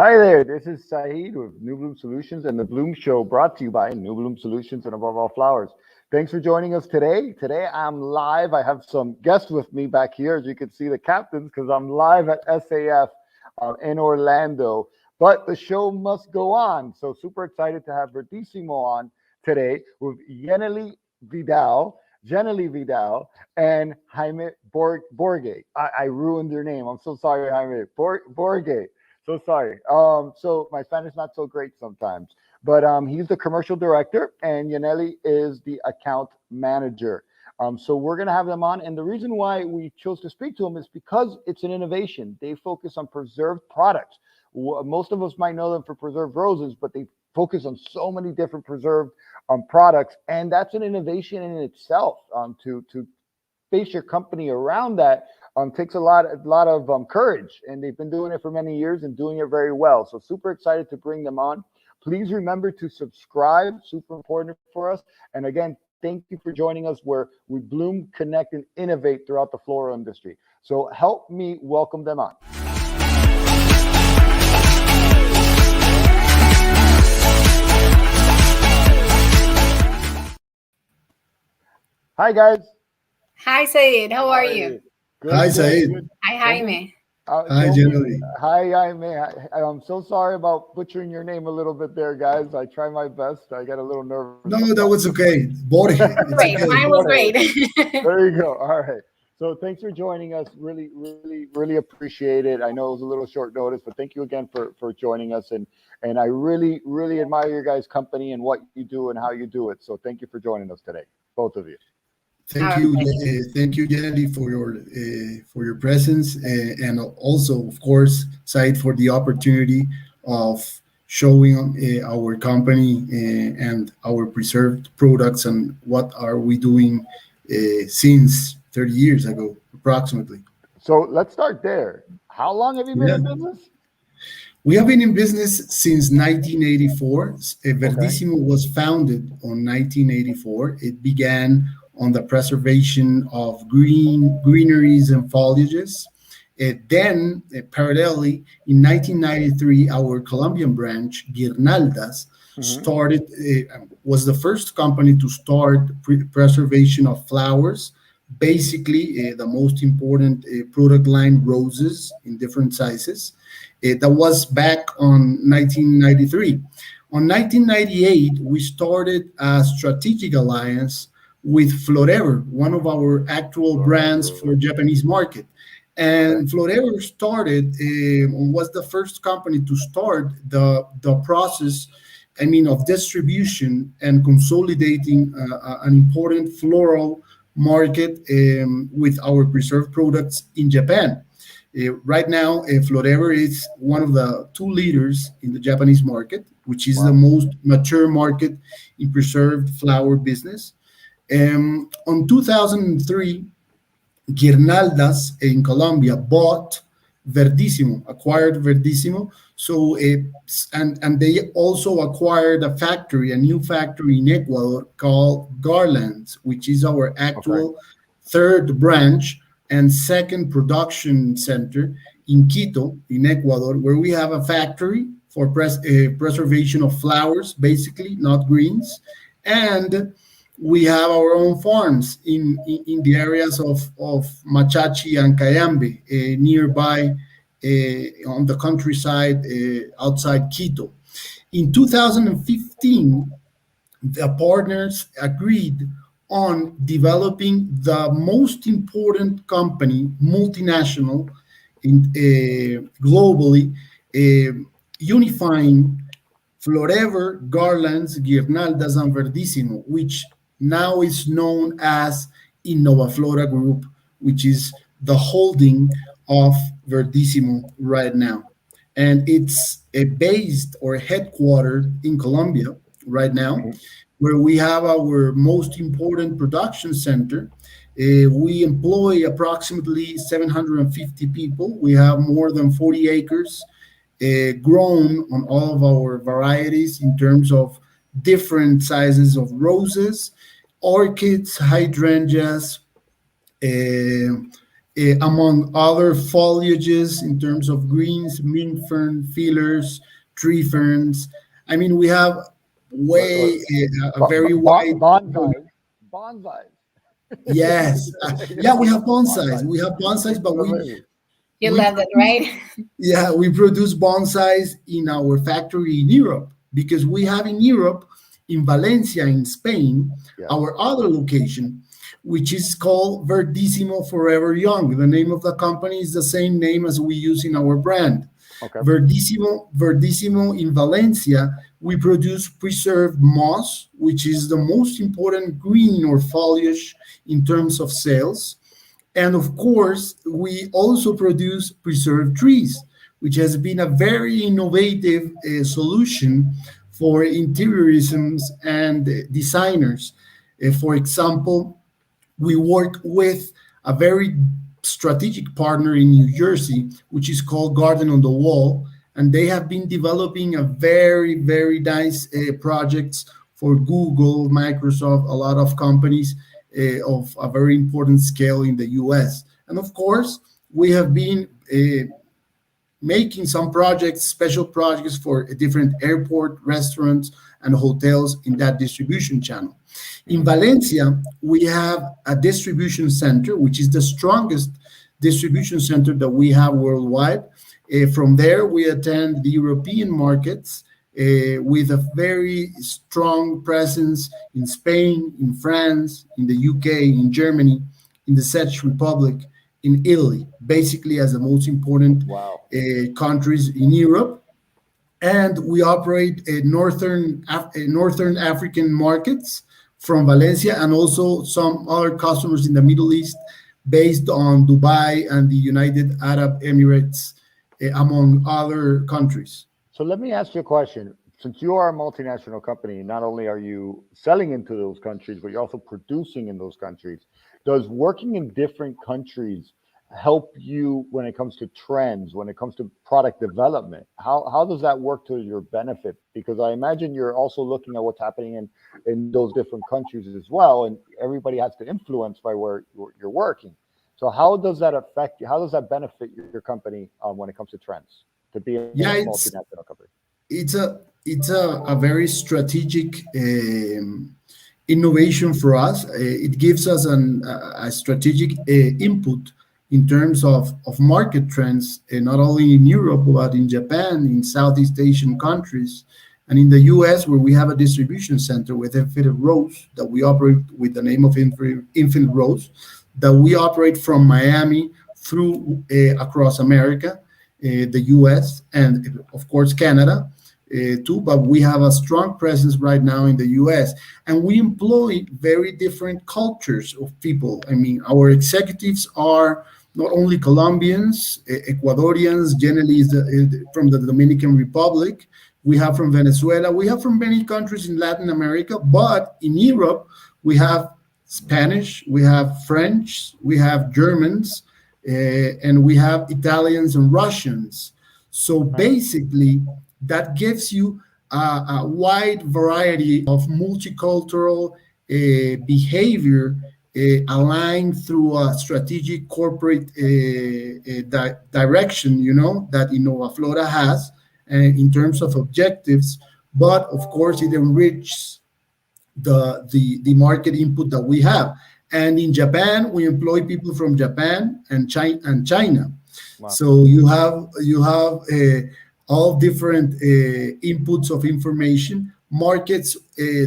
Hi there, this is Sahid with New Bloom Solutions and the Bloom Show brought to you by New Bloom Solutions and Above All Flowers. Thanks for joining us today. Today I'm live. I have some guests with me back here, as you can see, the captains, because I'm live at SAF in Orlando. But the show must go on. So super excited to have Verdissimo on today with Yenelly Vidal, and Jaime Borge. I ruined your name. I'm so sorry, Jaime. Borge. So sorry. So my Spanish is not so great sometimes, but he's the commercial director, and Yenelly is the account manager. So we're gonna have them on, and the reason why we chose to speak to them is because it's an innovation. They focus on preserved products. Most of us might know them for preserved roses, but they focus on so many different preserved products, and that's an innovation in itself. To base your company around that takes a lot of courage, and they've been doing it for many years and doing it very well. So super excited to bring them on. Please remember to subscribe, super important for us. And again, thank you for joining us where we bloom, connect, and innovate throughout the floral industry. So help me welcome them on. Hi guys. Hi Sahid, how are you? Good, hi Sahid. Hi Jaime. Hi Yenelly. Hi Jaime. I'm so sorry about butchering your name a little bit there, guys. I try my best. I got a little nervous. No, that was okay. Borge. Great. Okay. Mine was great. There you go. All right. So thanks for joining us. Really appreciate it. I know it was a little short notice, but thank you again for joining us. And I really admire your guys' company and what you do and how you do it. So thank you for joining us today, both of you. Thank you, Yenelly, for your presence, and also, of course, Sahid, for the opportunity of showing our company and our preserved products and what are we doing since 30 years ago, approximately. So let's start there. How long have you been in business? We have been in business since 1984. Verdissimo was founded on 1984. It began on the preservation of greeneries and foliages. Then, parallelly, in 1993, our Colombian branch, Guirnaldas, was the first company to start preservation of flowers, basically the most important product line, roses in different sizes. That was back on 1993. On 1998, we started a strategic alliance with Florever, one of our actual brands for Japanese market. And Florever was the first company to start the process, of distribution and consolidating an important floral market with our preserved products in Japan. Right now, Florever is one of the two leaders in the Japanese market, which is the most mature market in preserved flower business. On 2003, Guirnaldas in Colombia acquired Verdissimo. So, and they also acquired a new factory in Ecuador called Garlands, which is our actual third branch and second production center in Quito, in Ecuador, where we have a factory for preservation of flowers, basically, not greens. And we have our own farms in the areas of Machachi and Cayambe, nearby on the countryside outside Quito. In 2015, the partners agreed on developing the most important company, multinational, globally, unifying Florever, Garlands, Guirnaldas, and Verdissimo, which now is known as Innovaflora Group, which is the holding of Verdissimo right now. And it's based or headquartered in Colombia right now, where we have our most important production center. We employ approximately 750 people. We have more than 40 acres grown on all of our varieties in terms of different sizes of roses, orchids, hydrangeas, among other foliages in terms of greens, mint fern, fillers, tree ferns. I mean, we have way a very wide. Bonsai. Yes, yeah, we have bonsais. We have bonsais, but You we love that, right? yeah, we produce bonsais in our factory in Europe because we have in Europe, in Valencia, in Spain, our other location, which is called Verdissimo Forever Young. The name of the company is the same name as we use in our brand. Okay. Verdissimo in Valencia, we produce preserved moss, which is the most important green or foliage in terms of sales. And of course, we also produce preserved trees, which has been a very innovative solution for interiorisms and designers. For example, we work with a very strategic partner in New Jersey, which is called Garden on the Wall, and they have been developing a very nice projects for Google, Microsoft, a lot of companies of a very important scale in the US. And of course, we have been making some projects, special projects for different airport, restaurants, and hotels in that distribution channel. In Valencia, we have a distribution center, which is the strongest distribution center that we have worldwide. From there, we attend the European markets with a very strong presence in Spain, in France, in the UK, in Germany, in the Czech Republic, in Italy, basically as the most important countries in Europe. And we operate northern African markets from Valencia, and also some other customers in the Middle East based on Dubai and the United Arab Emirates, among other countries. So let me ask you a question. Since you are a multinational company, not only are you selling into those countries, but you're also producing in those countries. Does working in different countries help you when it comes to trends, when it comes to product development? How does that work to your benefit? Because I imagine you're also looking at what's happening in those different countries as well, and everybody has to influence by where you're working. So how does that affect you? How does that benefit your company when it comes to trends to be a multinational company? It's a very strategic innovation for us. It gives us a strategic input in terms of market trends, not only in Europe, but in Japan, in Southeast Asian countries, and in the US, where we have a distribution center with Infinite Rose that we operate with the name of Infinite Rose, that we operate from Miami through across America, the US, and of course Canada too, but we have a strong presence right now in the US, and we employ very different cultures of people. I mean, our executives are not only Colombians, Ecuadorians, Yenelly is from the Dominican Republic, we have from Venezuela, we have from many countries in Latin America, but in Europe, we have Spanish, we have French, we have Germans, and we have Italians and Russians. So basically, that gives you a wide variety of multicultural behavior aligned through a strategic corporate direction, that Innovaflora has in terms of objectives. But of course, it enriches the market input that we have. And in Japan, we employ people from Japan and China. Wow. So you have all different inputs of information. Markets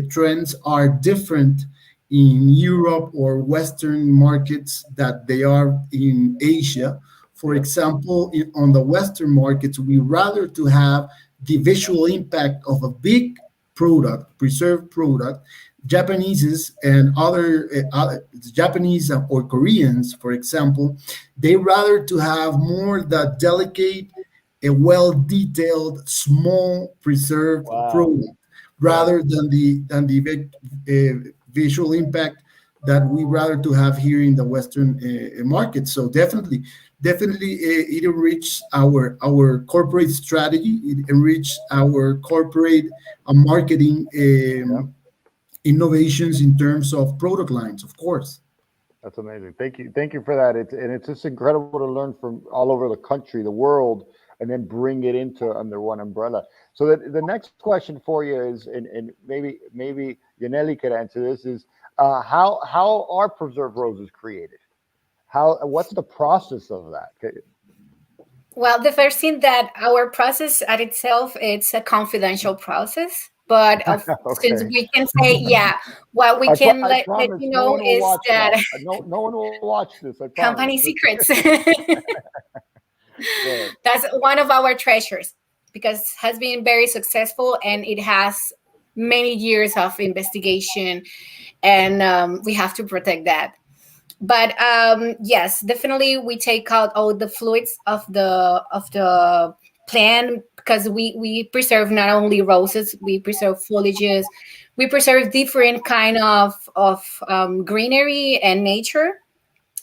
trends are different in Europe or Western markets that they are in Asia. For example, on the Western markets, we rather to have the visual impact of a big product, preserved product. Japanese and other Japanese or Koreans, for example, they rather to have more the delicate, a well-detailed, small preserved product, rather than the visual impact that we rather to have here in the Western market. So definitely, it enriches our corporate strategy. It enriches our corporate marketing innovations in terms of product lines, of course. That's amazing. Thank you for that. It's just incredible to learn from all over the country, the world, and then bring it into under one umbrella. So the next question for you is, and maybe Yenelly could answer this, is how are preserved roses created? What's the process of that? Okay. Well, the first thing that our process at itself, it's a confidential process. But since Okay. we can say, yeah, what we can I let promise you no know one will is watch that that. No one will watch this. I promise. company secrets. Go ahead. That's one of our treasures because has been very successful and it has many years of investigation, and we have to protect that. But yes, definitely we take out all the fluids of the plant because we preserve not only roses, we preserve foliages, we preserve different kind of greenery and nature.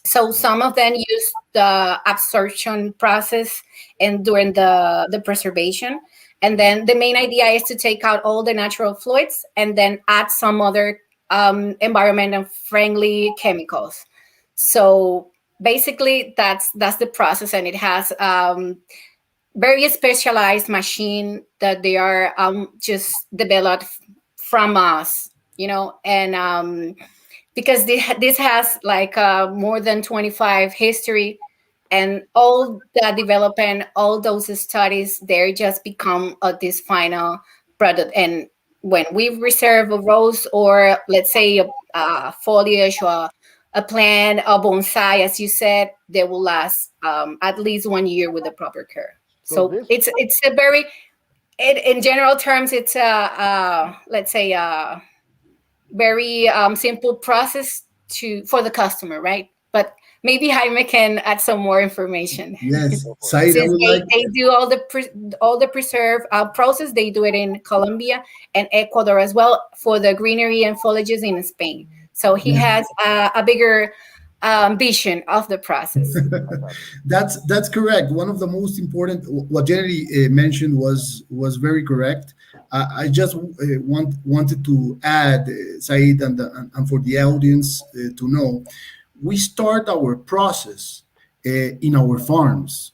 So Mhm. some of them use the absorption process and during the preservation. And then the main idea is to take out all the natural fluids and then add some other environmental friendly chemicals. So basically that's the process, and it has very specialized machine that they are just developed from us, and because this has like more than 25 history, and all the development, all those studies, they just become this final product. And when we reserve a rose, or let's say a foliage, or a plant, a bonsai, as you said, they will last at least 1 year with the proper care. So So this it's a very, in general terms, it's a let's say a very simple process to for the customer, right? But maybe Jaime can add some more information. Yes, Go for it. Said, I Since would they, like. they do all the preserve process, they do it in Colombia and Ecuador as well for the greenery and foliages in Spain. So he Yes. has a bigger vision of the process. I got you. That's correct. One of the most important, what Jenny mentioned was very correct. I just wanted to add, Said, and for the audience to know, we start our process in our farms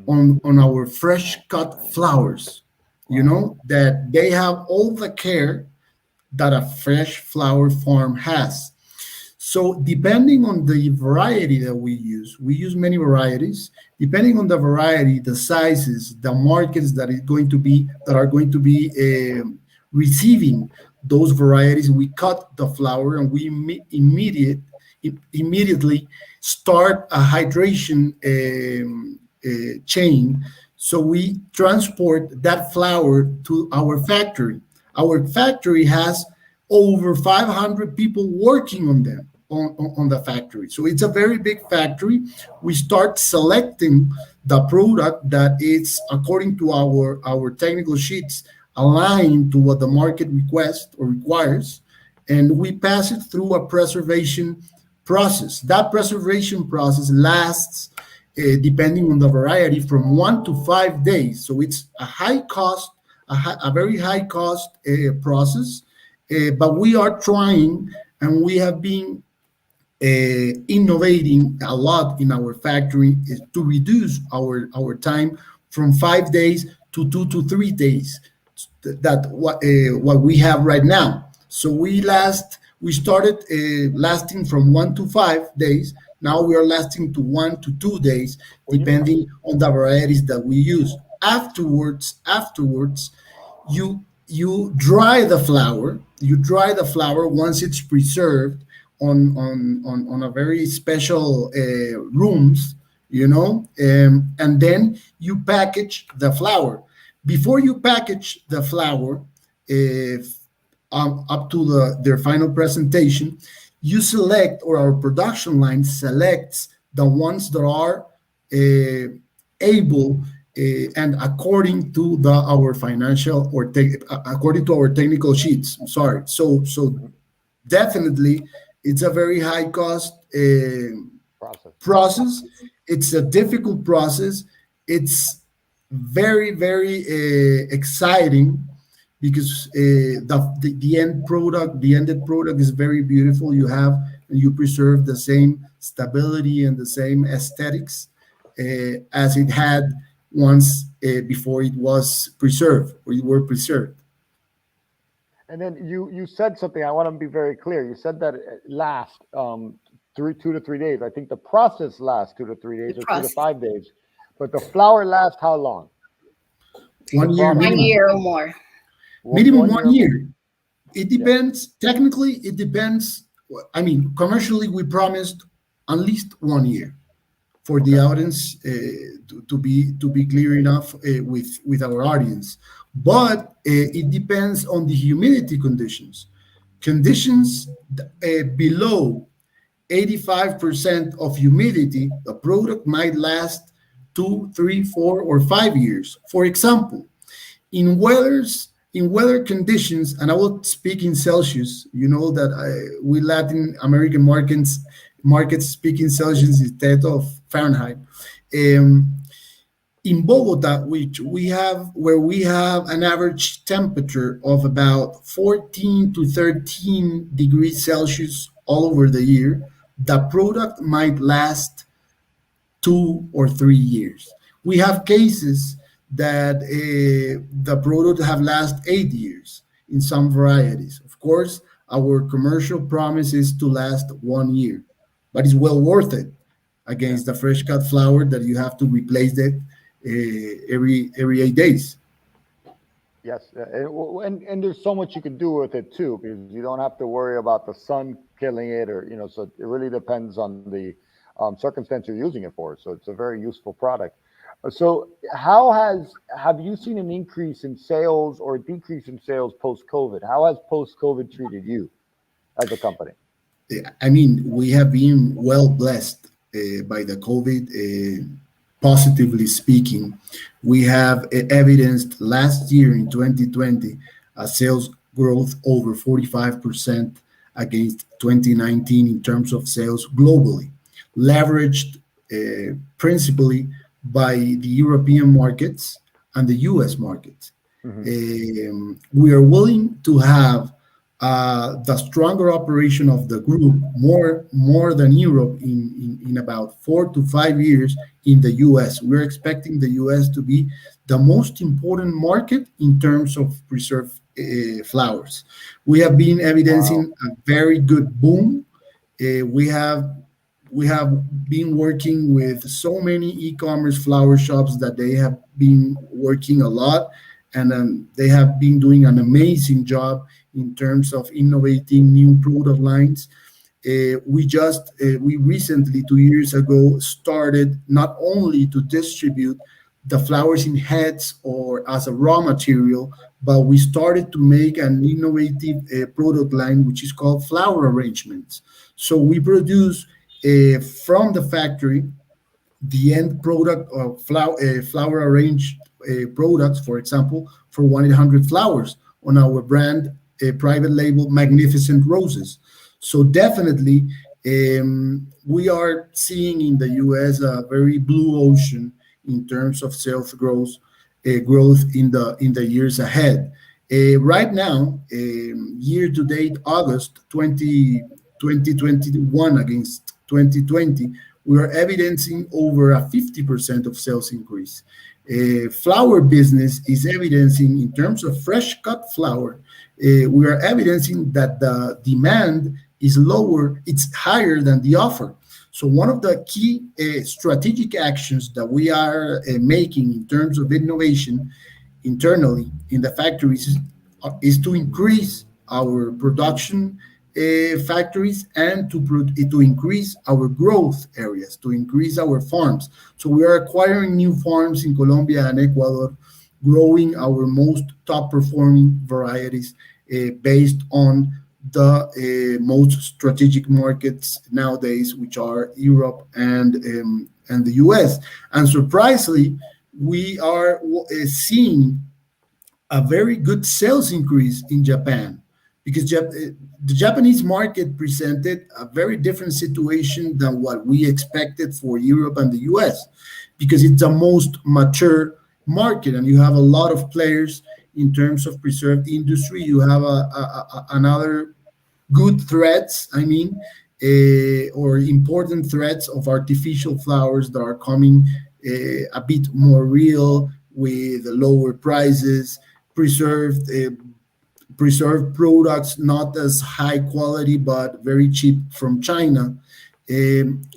Mhm. on our fresh cut flowers. You Wow. know that they have all the care that a fresh flower farm has. So depending on the variety that we use many varieties. Depending on the variety, the sizes, the markets that are going to be receiving those varieties, we cut the flower and we immediately start a hydration chain. So we transport that flower to our factory. Our factory has over 500 people working on them on the factory. So it's a very big factory. We start selecting the product that is according to our technical sheets, aligned to what the market requests or requires, and we pass it through a preservation process. That preservation process lasts, depending on the variety, from 1 to 5 days. So it's a high cost, a very high cost process, but we are trying, and we have been innovating a lot in our factory to reduce our time from 5 days to 2 to 3 days. That what we have right now. So we started lasting from 1 to 5 days. Now we are lasting to 1 to 2 days, Well, depending on the varieties that we use. Afterwards, you dry the flower. You dry the flower once it's preserved on a very special rooms, and then you package the flower. Before you package the flower, if up to their final presentation, you select, or our production line selects, the ones that are able, and according to our financial, according to our technical sheets. I'm sorry. So definitely, it's a very high cost process. process. It's a difficult process. It's very, very exciting, because the ended product is very beautiful. You have and you preserve the same stability and the same aesthetics as it had once before it was preserved or it were preserved. And then you said something. I want to be very clear. You said that it lasts 2 to 3 days. I think the process lasts 2 to 3 days The or 2 to process. 5 days, but the flower lasts how long? 1 year 1 minimum. year or more. Minimum 1 year. It depends. Technically, it depends. I mean, commercially, we promised at least 1 year for the audience to be clear enough with our audience. But it depends on the humidity conditions. Conditions below 85% of humidity, the product might last 2, 3, 4, or 5 years. For example, in weather conditions, and I will speak in Celsius. You know that we Latin American markets speak in Celsius instead of Fahrenheit. In Bogota, where we have an average temperature of about 14 to 13 degrees Celsius all over the year, the product might last 2 or 3 years. We have cases that the product have last 8 years in some varieties. Of course, our commercial promise is to last 1 year, but it's well worth it against the fresh cut flower that you have to replace it every 8 days. Yes, and there's so much you can do with it too, because you don't have to worry about the sun killing it, or so it really depends on the circumstance you're using it for. So it's a very useful product. So have you seen an increase in sales or decrease in sales post-COVID? How has post-COVID treated you as a company? I mean, we have been well blessed by the COVID. Positively speaking, we have evidenced last year in 2020 a sales growth over 45% against 2019 in terms of sales globally, leveraged principally by the European markets and the US markets. We are willing to have the stronger operation of the group more than Europe in about 4 to 5 years in the US. We're expecting the US to be the most important market in terms of preserved flowers. We have been evidencing a very good boom. We have been working with so many e-commerce flower shops that they have been working a lot, and they have been doing an amazing job in terms of innovating new product lines. We recently, 2 years ago, started not only to distribute the flowers in heads or as a raw material, but we started to make an innovative product line which is called flower arrangements. So we produce from the factory the end product of flower arranged products, for example, for 1-800-Flowers on our brand private label Magnificent Roses. So definitely we are seeing in the US a very blue ocean in terms of sales growth in the years ahead. Right now, year to date, August 2021 against 2020, we are evidencing over a 50% of sales increase. Flower business is evidencing in terms of fresh cut flower. We are evidencing that the demand is lower, it's higher than the offer. So one of the key strategic actions that we are making in terms of innovation internally in the factories is to increase our production factories and to increase our growth areas, to increase our farms. So we are acquiring new farms in Colombia and Ecuador, growing our most top performing varieties based on the most strategic markets nowadays, which are Europe and the US. And surprisingly, we are seeing a very good sales increase in Japan, because the Japanese market presented a very different situation than what we expected for Europe and the US, because it's the most mature market and you have a lot of players in terms of preserved industry. You have another good threats. I mean, or important threats of artificial flowers that are coming a bit more real with lower prices, preserved preserved products, not as high quality but very cheap from China.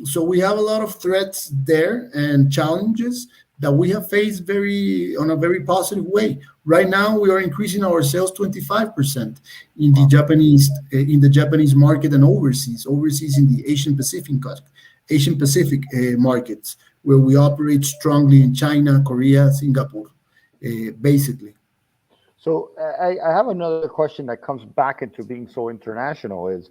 So we have a lot of threats there and challenges that we have faced very on a very positive way. Right now, we are increasing our sales 25% in the Japanese market and overseas in the Asian Pacific markets, where we operate strongly in China, Korea, Singapore, basically. So I have another question that comes back into being so international is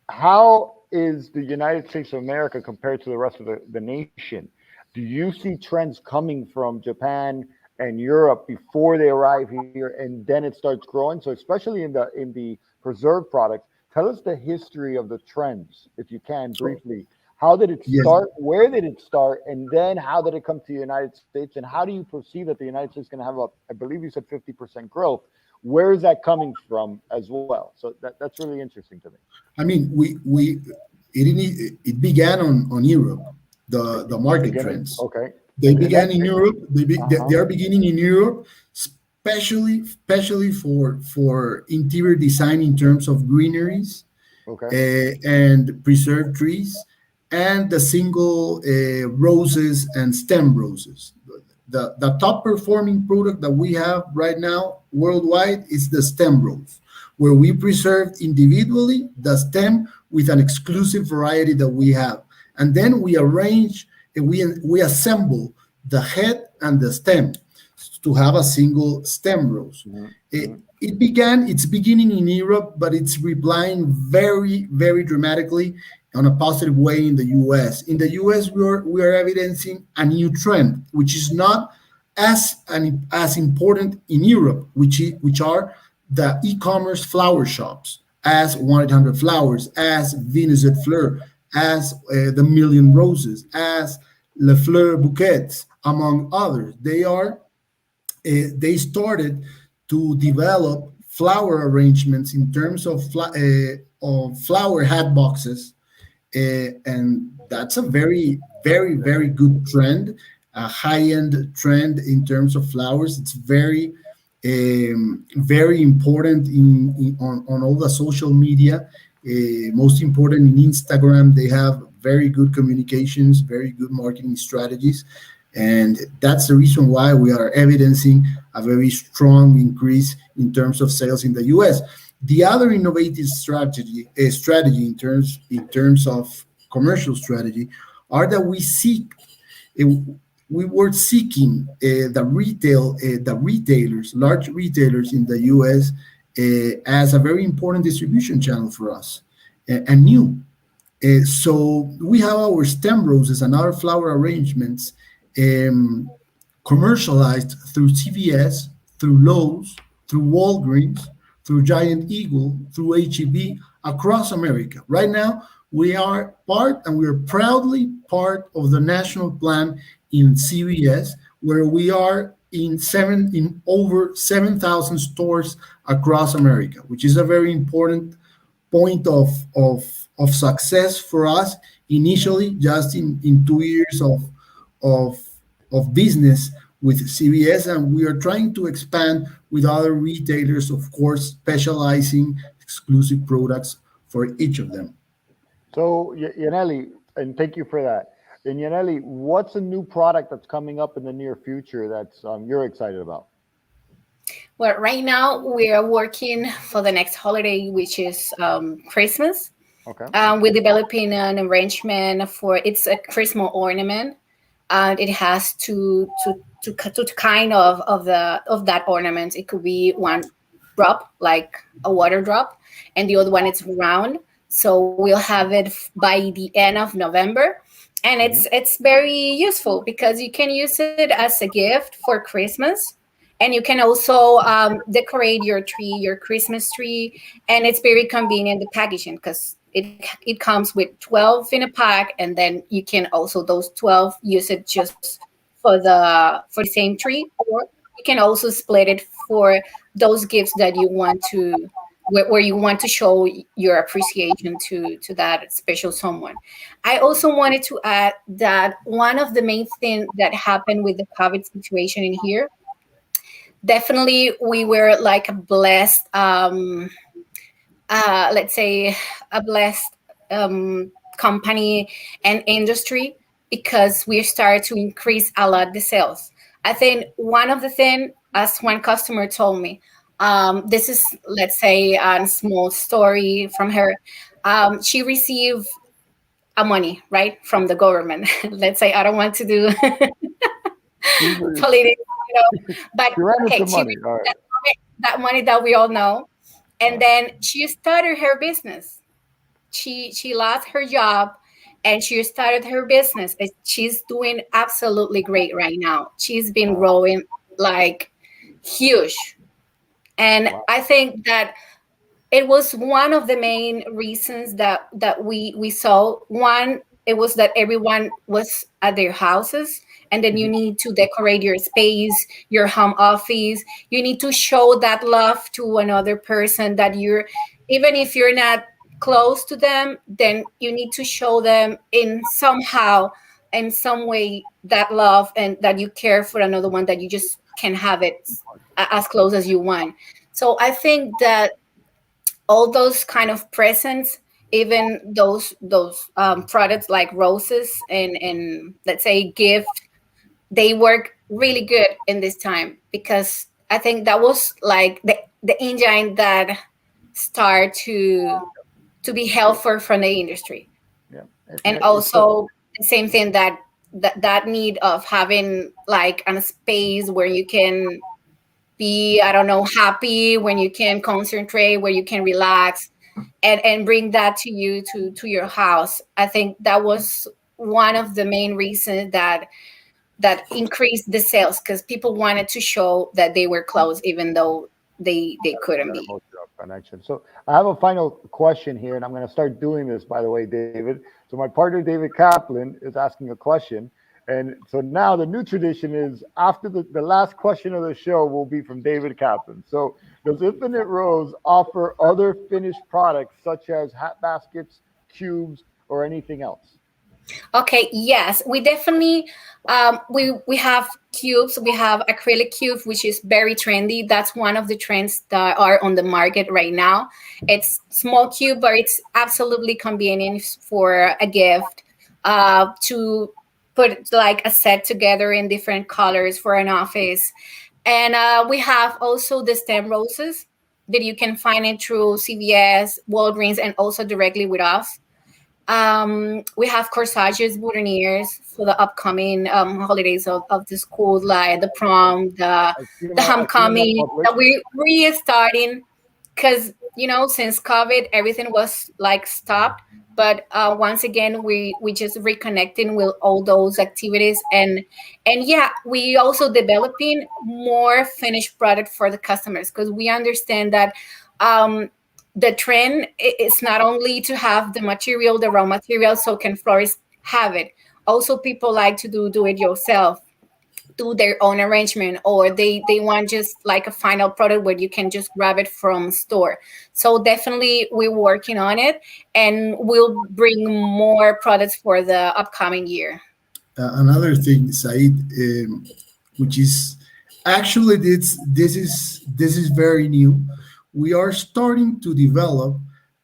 how is the United States of America compared to the rest of the nation? Do you see trends coming from Japan and Europe before they arrive here and then it starts growing? So especially in the preserved products, tell us the history of the trends, if you can, briefly. How did it Yes. start? Where did it start? And then how did it come to the United States? And how do you perceive that the United States is going to have I believe you said 50% growth. Where is that coming from as well? So that's really interesting to me. I mean, it began on Europe, the market Beginning? trends. Okay. They And began then, in Europe. uh-huh. They are beginning in Europe, especially for interior design in terms of greeneries Okay. and preserved trees, and the single roses and stem roses. The top performing product that we have right now worldwide is the stem rose, where we preserved individually the stem with an exclusive variety that we have. And then we arrange and we assemble the head and the stem to have a single stem rose. It's beginning in Europe, but it's replying very, very dramatically on a positive way in the US. In the US, we are evidencing a new trend, which is not as important in Europe, which are the e-commerce flower shops, as 1-800-Flowers, as Venus et Fleur, as the Million Roses, as Le Fleur Bouquets, among others. They started to develop flower arrangements in terms of flower hat boxes, and that's a very, very, very good trend, a high-end trend in terms of flowers. It's very, very important on all the social media. Most important in Instagram, they have very good communications, very good marketing strategies, and that's the reason why we are evidencing a very strong increase in terms of sales in the U.S. The other innovative strategy in terms of commercial strategy are that we were seeking the retailers, large retailers in the U.S. As a very important distribution channel for us, and new. So we have our stem roses and other flower arrangements commercialized through CVS, through Lowe's, through Walgreens, through Giant Eagle, through HEB across America. Right now, we are proudly part of the national plan in CVS, where we are in over 7,000 stores across America, which is a very important point of success for us initially, just in 2 years of business with CVS, and we are trying to expand with other retailers, of course, specializing exclusive products for each of them. So, Yenelly, and thank you for that. And Yenelly, what's a new product that's coming up in the near future that's you're excited about? Well, right now we are working for the next holiday, which is Christmas. Okay. We're developing an arrangement it's a Christmas ornament, and it has two kind of that ornament. It could be one drop, like a water drop, and the other one is round. So we'll have it by the end of November, and it's very useful because you can use it as a gift for Christmas, and you can also decorate your Christmas tree, and it's very convenient, the packaging, because it comes with 12 in a pack, and then you can also those 12 use it just for the same tree, or you can also split it for those gifts that you want to where you want to show your appreciation to that special someone. I also wanted to add that one of the main things that happened with the COVID situation in here, definitely we were like a blessed, let's say, a blessed company and industry, because we started to increase a lot the sales. I think one of the things, as one customer told me, this is, let's say, a small story from her. She received a money, right, from the government. Let's say, I don't want to do politics, but You ran okay, into she money. received All right. that money that we all know, and then she started her business. She lost her job and she started her business. She's doing absolutely great right now. She's been growing like huge. And I think that it was one of the main reasons that we saw. One, it was that everyone was at their houses, and then you need to decorate your space, your home office. You need to show that love to another person, that you're, even if you're not close to them, then you need to show them in somehow, in some way, that love, and that you care for another one, that you just can have it as close as you want. So I think that all those kind of presents, even those products like roses and let's say gift, they work really good in this time, because I think that was like the engine that start to be helpful from the industry. Yeah. And It's so, also the same thing, that need of having like a space where you can be, I don't know, happy, when you can concentrate, where you can relax, and bring that to you, to your house. I think that was one of the main reasons that increased the sales, because people wanted to show that they were close, even though they couldn't that be. emotional connection. So I have a final question here, and I'm going to start doing this, by the way, David. So my partner, David Kaplan, is asking a question. And so now the new tradition is, after the last question of the show will be from David Kaplan. So does Infinite Rose offer other finished products such as hat baskets, cubes, or anything else? Okay, yes, we definitely, we have cubes. We have acrylic cube, which is very trendy. That's one of the trends that are on the market right now. It's small cube, but it's absolutely convenient for a gift, to put like a set together in different colors for an office. And we have also the stem roses that you can find it through CVS, Walgreens, and also directly with us. We have corsages, boutonnieres for the upcoming holidays of the school, like the prom, the I've seen them at homecoming, Publix. that we restarting, because since COVID, everything was like stopped. But once again, we just reconnecting with all those activities, and yeah, we also developing more finished product for the customers, because we understand that the trend is not only to have the material, the raw material, so can florists have it. Also, people like to do it yourself, do their own arrangement, or they want just like a final product where you can just grab it from store. So definitely we're working on it, and we'll bring more products for the upcoming year. Another thing, Said, which is actually this is very new. We are starting to develop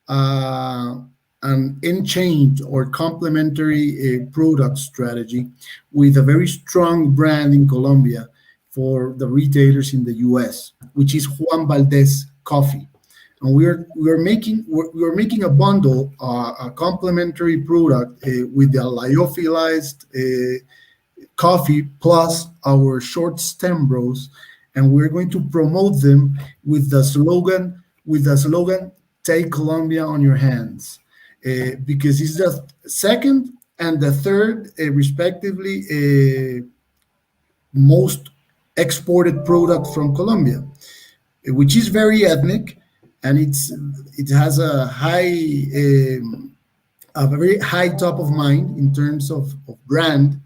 uh, an in-chain or complementary product strategy with a very strong brand in Colombia for the retailers in the U.S., which is Juan Valdez coffee. And we're making a bundle, a complementary product with the lyophilized coffee plus our short stem bros, and we're going to promote them with the slogan "Take Colombia on your hands," because it's the second and the third, respectively, most exported product from Colombia, which is very ethnic, and it has a very high top of mind in terms of branding,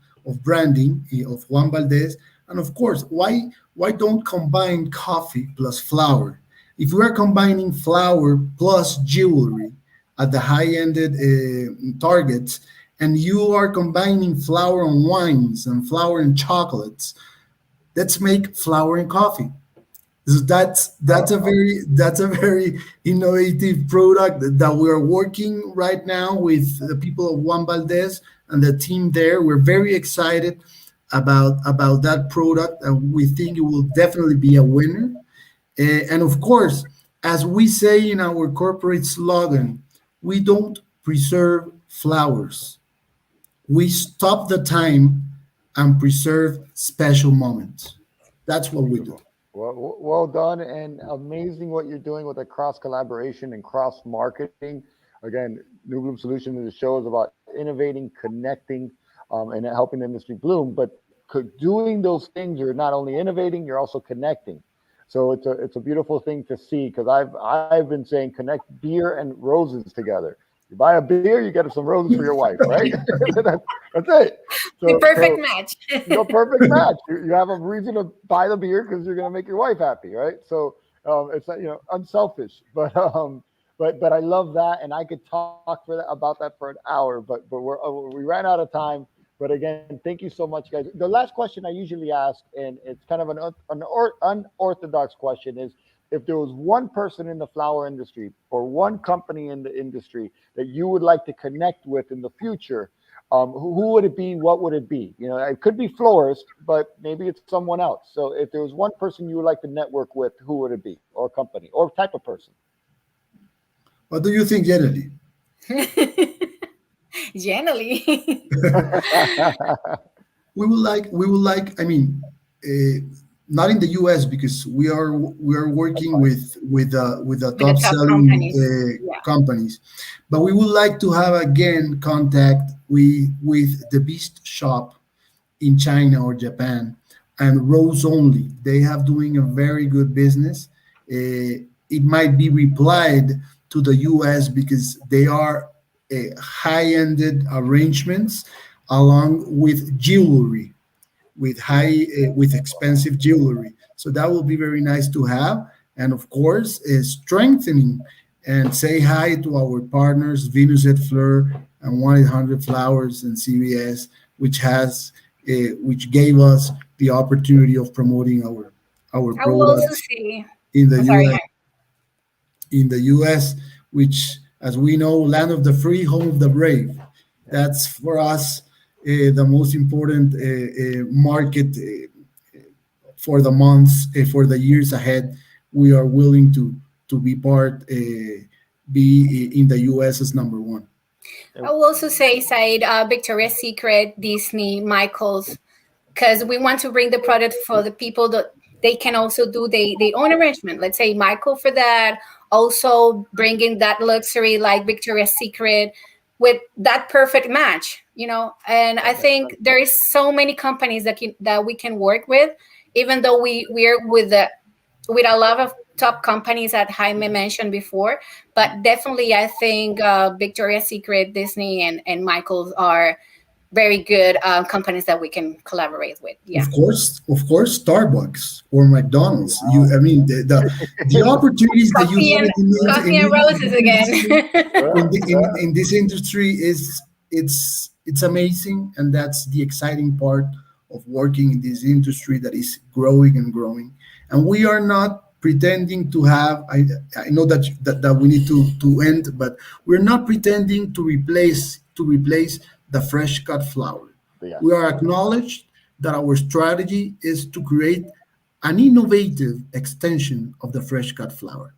of Juan Valdez. And of course, why don't combine coffee plus flour? If we are combining flour plus jewelry at the high-ended targets, and you are combining flour and wines and flour and chocolates, let's make flour and coffee. So that's a very innovative product that we are working right now with the people of Juan Valdez and the team there. We're very excited about that product, and we think it will definitely be a winner. And of course, as we say in our corporate slogan, we don't preserve flowers. We stop the time and preserve special moments. That's what we do. Beautiful. Well done, and amazing what you're doing with the cross collaboration and cross marketing. Again, New Bloom Solutions in the show is about innovating, connecting, and helping the industry bloom. But doing those things, you're not only innovating, you're also connecting. So it's a beautiful thing to see, because I've been saying connect beer and roses together. You buy a beer, you get some roses for your wife, right? That's it. The perfect match. Perfect match. You have a reason to buy the beer because you're going to make your wife happy, right? So it's not, unselfish, but I love that, and I could talk about that for an hour, but we ran out of time. But again, thank you so much, guys. The last question I usually ask, and it's kind of an unorthodox question, is if there was one person in the flower industry or one company in the industry that you would like to connect with in the future, who would it be? What would it be? It could be florist, but maybe it's someone else. So if there was one person you would like to network with, who would it be? Or company or type of person? What do you think, Yenelly? Yenelly. We would like. I mean, not in the U.S. because we are working with the With the top top selling companies. Yeah. companies, but we would like to have again contact with the Beast Shop in China or Japan and Rose Only. They have doing a very good business. It might be replied to the U.S. because they are high-ended arrangements along with jewelry, with expensive jewelry. So that will be very nice to have. And of course, strengthening and say hi to our partners, Venus et Fleur and 1-800 Flowers and CVS, which gave us the opportunity of promoting our I will also products say, in the sorry, U.S. In the U.S., which, as we know, land of the free, home of the brave. That's for us the most important market for the months, for the years ahead. We are willing to be in the U.S. as number one. I will also say, Sahid, Victoria's Secret, Disney, Michaels, because we want to bring the product for the people that they can also do their own arrangement. Let's say Michael for that, also bringing that luxury like Victoria's Secret with that perfect match, And I think there is so many companies that we can work with, even though we're with a lot of top companies that Jaime mentioned before. But definitely, I think Victoria's Secret, Disney, and Michaels are very good companies that we can collaborate with. Yeah. Of course, Starbucks or McDonald's. I mean, the opportunities that you have Coffee and roses again. in this industry it's amazing, and that's the exciting part of working in this industry that is growing and growing. And we are not pretending to have. I know that we need to end, but we're not pretending to replace the fresh cut flower. Yes. We are acknowledged that our strategy is to create an innovative extension of the fresh cut flower.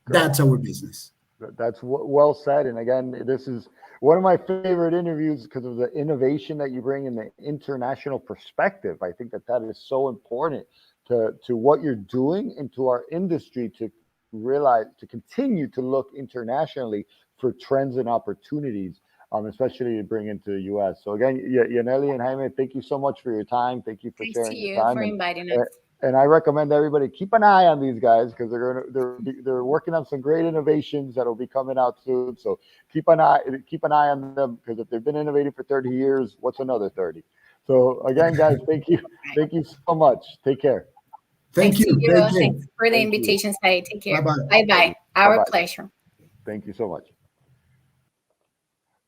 That's our business. That's well said. And again, this is one of my favorite interviews because of the innovation that you bring in the international perspective. I think that is so important to what you're doing and to our industry to realize, to continue to look internationally for trends and opportunities, especially to bring into the U.S. So again, Yenelly and Jaime, thank you so much for your time. Thank you for sharing your time. For inviting us. And I recommend everybody keep an eye on these guys because they're working on some great innovations that will be coming out soon. So keep an eye on them, because if they've been innovating for 30 years, what's another 30? So again, guys, thank you so much. Take care. Thank you. to you. Take care. Thanks for the Thank you. invitation, Sahid. Take care. Bye-bye. Bye-bye. Our Bye-bye. pleasure. Thank you so much.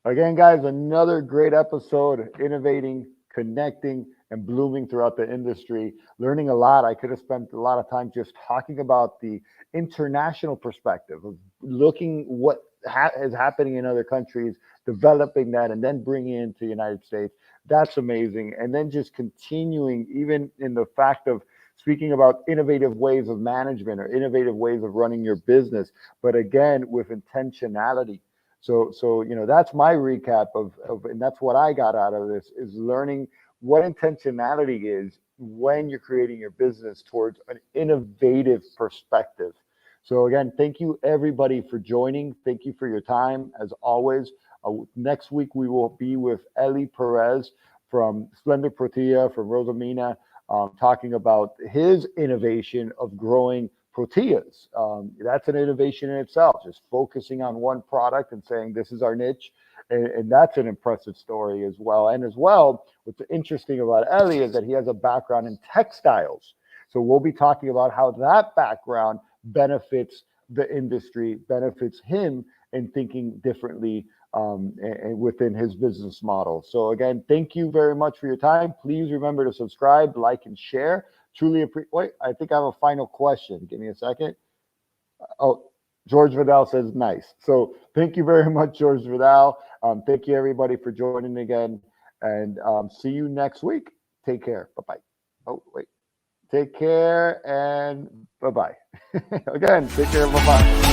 Again, guys, another great episode, innovating, connecting, and blooming throughout the industry, learning a lot. I could have spent a lot of time just talking about the international perspective of looking what is happening in other countries, developing that, and then bringing it into the United States. That's amazing. And then just continuing, even in the fact of speaking about innovative ways of management or innovative ways of running your business, but again, with intentionality. So that's my recap of and that's what I got out of this is learning what intentionality is when you're creating your business towards an innovative perspective. So again, thank you everybody for joining. Thank you for your time. As always, next week we will be with Eli Perez from Splendor Protea, from Rosamina, talking about his innovation of growing proteas. That's an innovation in itself, just focusing on one product and saying this is our niche. And that's an impressive story as well. And as well, what's interesting about Eli is that he has a background in textiles. So we'll be talking about how that background benefits the industry, benefits him in thinking differently and within his business model. So again, thank you very much for your time. Please remember to subscribe, like, and share. Truly appreciate. Wait, I think I have a final question. Give me a second. Oh, George Vidal says nice. So thank you very much, George Vidal. Thank you everybody for joining again, and see you next week. Take care. Bye-bye. Oh, wait. Take care and bye-bye. Again, take care. Bye-bye.